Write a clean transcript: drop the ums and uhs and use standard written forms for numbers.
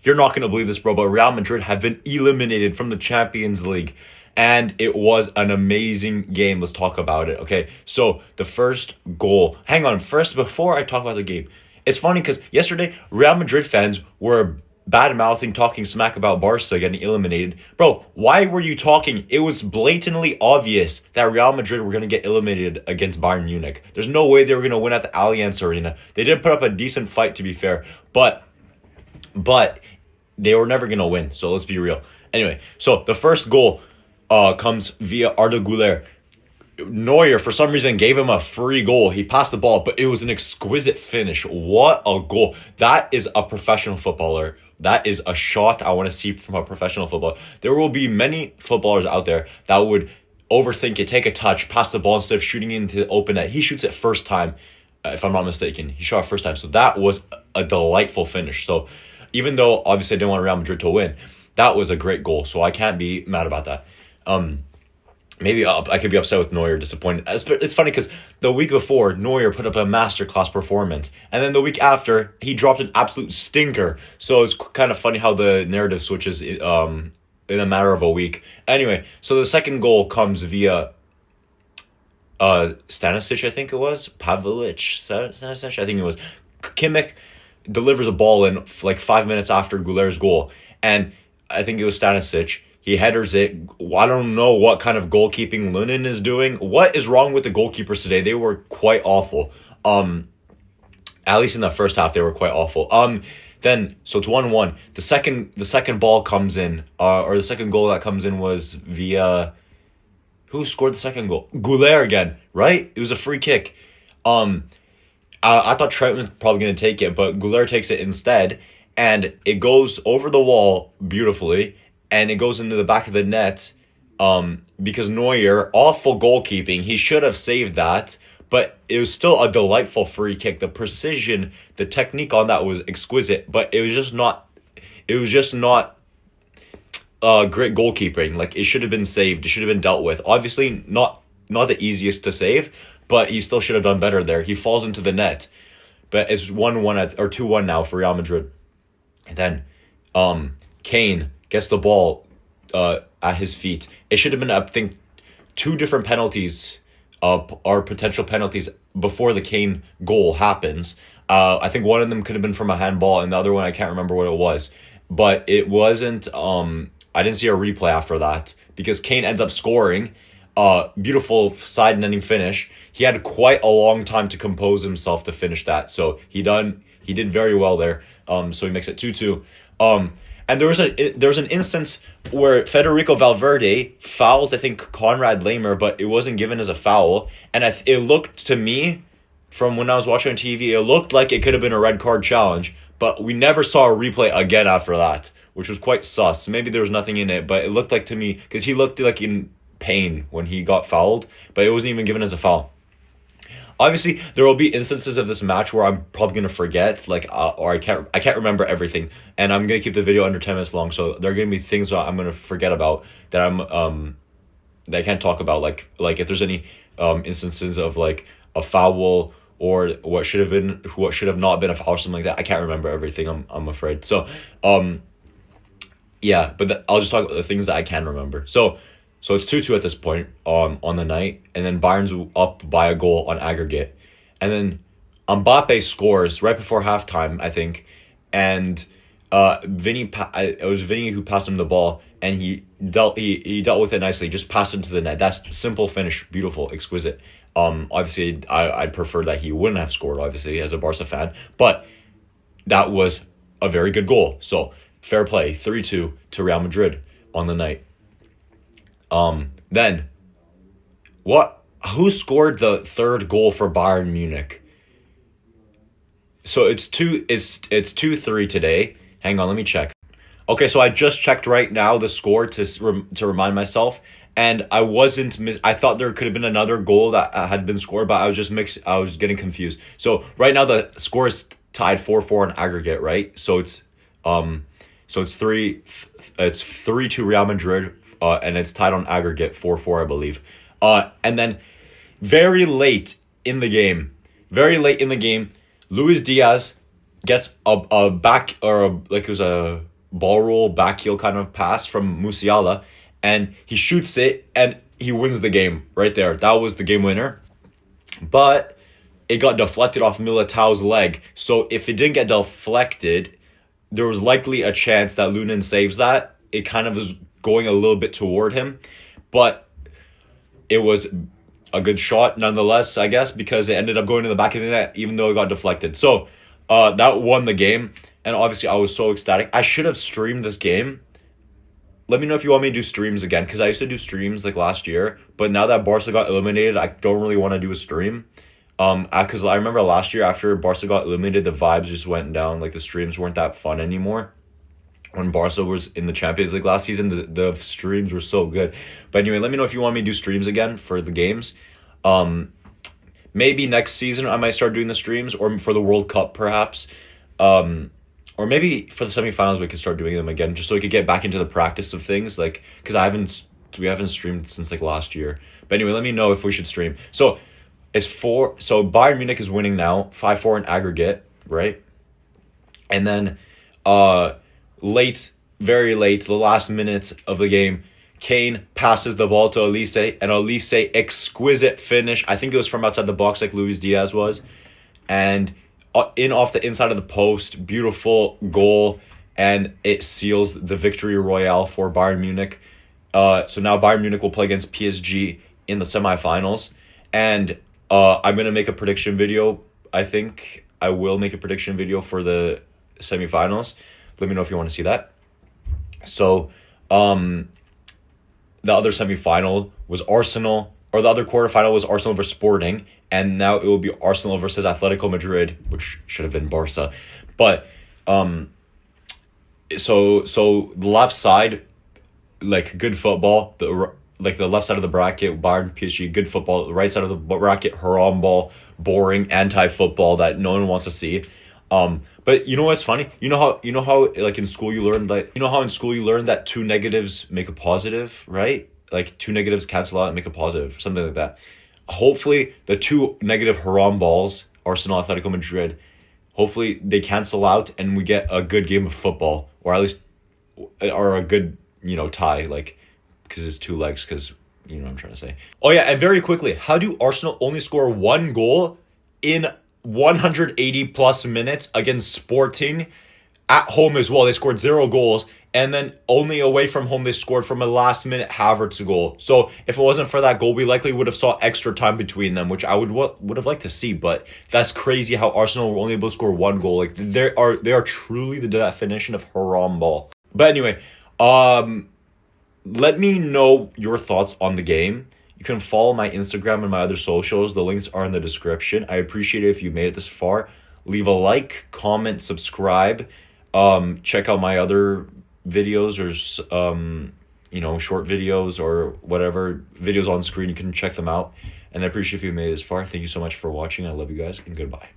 you're not going to believe this, bro, but Real Madrid have been eliminated from the Champions League. And it was an amazing game. Let's talk about it, okay? So, the first goal. Hang on, first, before I talk about the game, it's funny because yesterday, Real Madrid fans were bad-mouthing, talking smack about Barca getting eliminated. Bro, why were you talking? It was blatantly obvious that Real Madrid were going to get eliminated against Bayern Munich. There's no way they were going to win at the Allianz Arena. They did put up a decent fight, to be fair, but they were never going to win, so let's be real. Anyway, so the first goal comes via Arda Güler. Neuer, for some reason, gave him a free goal. He passed the ball, but it was an exquisite finish. What a goal. That is a professional footballer. That is a shot I want to see from a professional footballer. There will be many footballers out there that would overthink it, take a touch, pass the ball instead of shooting into the open net. He shoots it first time, if I'm not mistaken. He shot it first time. So that was a delightful finish. So even though, obviously, I didn't want Real Madrid to win, that was a great goal. So I can't be mad about that. Maybe I could be upset with Neuer, disappointed. It's funny because the week before, Neuer put up a masterclass performance. And then the week after, he dropped an absolute stinker. So it's kind of funny how the narrative switches in a matter of a week. Anyway, so the second goal comes via Stanisic, I think it was. Stanisic, I think it was. Kimmich delivers a ball in like 5 minutes after Güler's goal. And I think it was Stanisic. He headers it. I don't know what kind of goalkeeping Lunin is doing. What is wrong with the goalkeepers today? They were quite awful. At least in the first half, they were quite awful. Then so it's 1-1. The second ball comes in, or the second goal that comes in was via. Who scored the second goal? Güler again, right? It was a free kick. I thought Trent was probably gonna take it, but Güler takes it instead, and it goes over the wall beautifully. And it goes into the back of the net because Neuer, awful goalkeeping. He should have saved that, but it was still a delightful free kick. The precision, the technique on that was exquisite, but it was just not great goalkeeping. Like, it should have been saved. It should have been dealt with. Obviously, not the easiest to save, but he still should have done better there. He falls into the net. But it's 1-1 or 2-1 now for Real Madrid. And then Kane gets the ball at his feet. It should have been, I think, 2 different penalties or potential penalties before the Kane goal happens. I think one of them could have been from a handball, and the other one, I can't remember what it was. But it wasn't, I didn't see a replay after that, because Kane ends up scoring. Beautiful side-netting finish. He had quite a long time to compose himself to finish that. So he did very well there. So he makes it 2-2. And there was an instance where Federico Valverde fouls, I think, Konrad Laimer, but it wasn't given as a foul. And it looked to me, from when I was watching on TV, it looked like it could have been a red card challenge. But we never saw a replay again after that, which was quite sus. Maybe there was nothing in it, but it looked like to me, because he looked like in pain when he got fouled, but it wasn't even given as a foul. Obviously, there will be instances of this match where I'm probably gonna forget, or I can't remember everything, and I'm gonna keep the video under 10 minutes long. So there are gonna be things that I'm gonna forget about that that I can't talk about, like if there's any instances of like a foul or what should have not been a foul or something like that. I can't remember everything. I'm afraid. So yeah, but I'll just talk about the things that I can remember. So it's 2-2 at this point on the night, and then Bayern's up by a goal on aggregate. And then Mbappe scores right before halftime, I think, and it was Vinny who passed him the ball, and he dealt with it nicely, just passed it to the net. That's simple finish, beautiful, exquisite. Obviously, I'd prefer that he wouldn't have scored, obviously, as a Barca fan, but that was a very good goal. So fair play, 3-2 to Real Madrid on the night. Then who scored the third goal for Bayern Munich? So it's 2-3 today. Hang on, let me check. Okay, so I just checked right now the score to remind myself, and I thought there could have been another goal that had been scored, but I was getting confused. So right now the score is tied 4-4 on aggregate, right? So it's 3-2 Real Madrid. And it's tied on aggregate 4-4, I believe. And then very late in the game, Luis Diaz gets a back, it was a ball roll back heel kind of pass from Musiala, and he shoots it and he wins the game right there. That was the game winner. But it got deflected off Militao's leg. So if it didn't get deflected, there was likely a chance that Lunin saves that. It kind of was going a little bit toward him, but it was a good shot nonetheless, I guess, because it ended up going to the back of the net, even though it got deflected. So that won the game, and obviously I was so ecstatic. I should have streamed this game. Let me know if you want me to do streams again, because I used to do streams like last year, but now that Barca got eliminated, I don't really want to do a stream. Because I remember last year after Barca got eliminated, the vibes just went down. Like the streams weren't that fun anymore. When Barca was in the Champions League last season, the streams were so good. But anyway, let me know if you want me to do streams again for the games. Maybe next season I might start doing the streams, or for the World Cup perhaps. Or maybe for the semifinals we could start doing them again, just so we could get back into the practice of things. Like, because we haven't streamed since like last year. But anyway, let me know if we should stream. So so Bayern Munich is winning now, 5-4 in aggregate, right? And then very late, the last minutes of the game, Kane passes the ball to Elise, and Elise, exquisite finish. I think it was from outside the box like Luis Diaz was. And in off the inside of the post, beautiful goal, and it seals the victory royale for Bayern Munich. So now Bayern Munich will play against PSG in the semifinals, and I'm gonna make a prediction video. I think I will make a prediction video for the semifinals. Let me know if you want to see that. So, the other semifinal was Arsenal, or the other quarterfinal was Arsenal versus Sporting, and now it will be Arsenal versus Atletico Madrid, which should have been Barca. But so the left side, like good football. The left side of the bracket, Bayern PSG, good football. The right side of the bracket, haram ball, boring anti-football that no one wants to see. But you know what's funny? You know how like in school you learned that two negatives make a positive, right? Like two negatives cancel out and make a positive, something like that. Hopefully the two negative haram balls, Arsenal, Atletico Madrid, hopefully they cancel out and we get a good game of football, or at least a good, tie, like, because it's two legs, because you know what I'm trying to say. Oh yeah, and very quickly, how do Arsenal only score one goal in 180 plus minutes against Sporting at home as well? They scored 0 goals, and then only away from home they scored from a last minute Havertz goal. So if it wasn't for that goal, we likely would have saw extra time between them, which I would have liked to see. But that's crazy how Arsenal were only able to score one goal. Like they are truly the definition of haram ball. But anyway, let me know your thoughts on the game. You can follow my Instagram and my other socials. The links are in the description. I appreciate it if you made it this far. Leave a like, comment, subscribe. Check out my other videos, or short videos, or whatever videos on screen. You can check them out. And I appreciate if you made it this far. Thank you so much for watching. I love you guys, and goodbye.